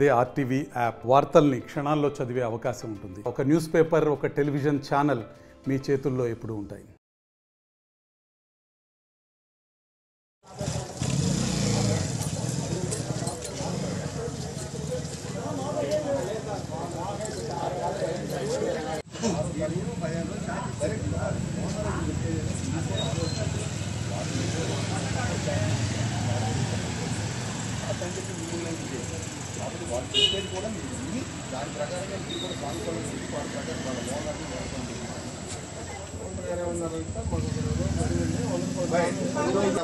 అదే RTV app వార్తల్ని క్షణాల్లో చదివే అవకాశం ఉంటుంది. ఒక న్యూస్ పేపర్, ఒక టెలివిజన్ ఛానల్ మీ చేతుల్లో ఎప్పుడూ ఉంటాయి.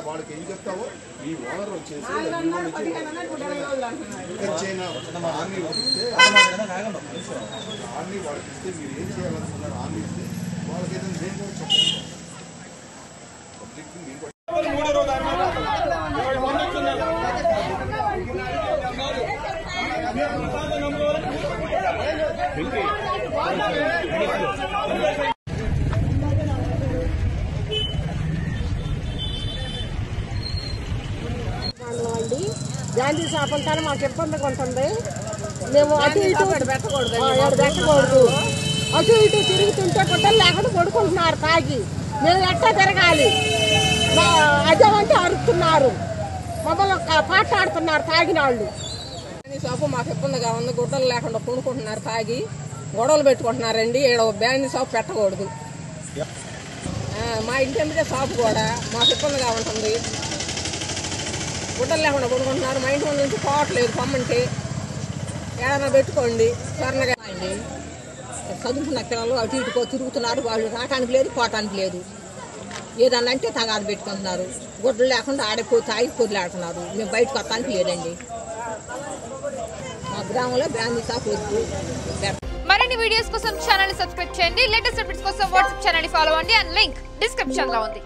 వాళ్ళకి ఏం చెప్తావో ఈ ఓనర్ వచ్చేసి ఆర్మీ వాళ్ళకి ఇస్తే మీరు ఏం చేయాలనుకున్నారు, ఆర్మీ ఇస్తే వాళ్ళకి ఏదైనా నేను కూడా చెప్తాను. గాంధీ షాప్ అంటారు, మాకు ఇబ్బందిగా ఉంటుంది. మేము అటు ఇటు పెట్టకూడదు, అటు ఇటు తిరుగుతుంటే గుడ్డలు లేకుండా పడుకుంటున్నారు తాగి. మేము ఎట్టా తిరగాలి? అదేమంటే అరుస్తున్నారు, మమ్మల్ని పాట ఆడుతున్నారు తాగిన వాళ్ళు. గాంధీ షాపు మాకు ఇబ్బందిగా ఉంది, గుడ్డలు లేకుండా కొనుక్కుంటున్నారు తాగి, గొడవలు పెట్టుకుంటున్నారండి. ఈడ గాంధీ షాప్ పెట్టకూడదు. మా ఇంటి ఎంపిక షాపు కూడా మాకు ఇబ్బందిగా ఉంటుంది, గుడ్డలు లేకుండా కొనుక్కుంటున్నారు. మా ఇంటి ముందు నుంచి పోవట్లేదు, పొమ్మంటే ఏదైనా పెట్టుకోండి. స్వర్ణగా అండి చదువుకున్న పిల్లలు అటు ఇటుకో తిరుగుతున్నారు, వాళ్ళు రావటానికి లేదు పోవటానికి లేదు. ఏదన్నా అంటే తగాదు పెట్టుకుంటున్నారు, గుడ్డలు లేకుండా ఆడిపోయి తాగి పొద్దులాడుతున్నారు. మేము బయటకు వస్తానికి లేదండి. మా గ్రామంలో గాంధీ షాప్ వద్దు. మరిన్ని వీడియోస్ కోసం ఛానల్ సబ్స్క్రైబ్ చేయండి. లేటెస్ట్ అప్డేట్స్ కోసం వాట్సాప్ ఛానల్ ఫాలో అవ్వండి. అండ్ లింక్ డిస్క్రిప్షన్ లో ఉంది.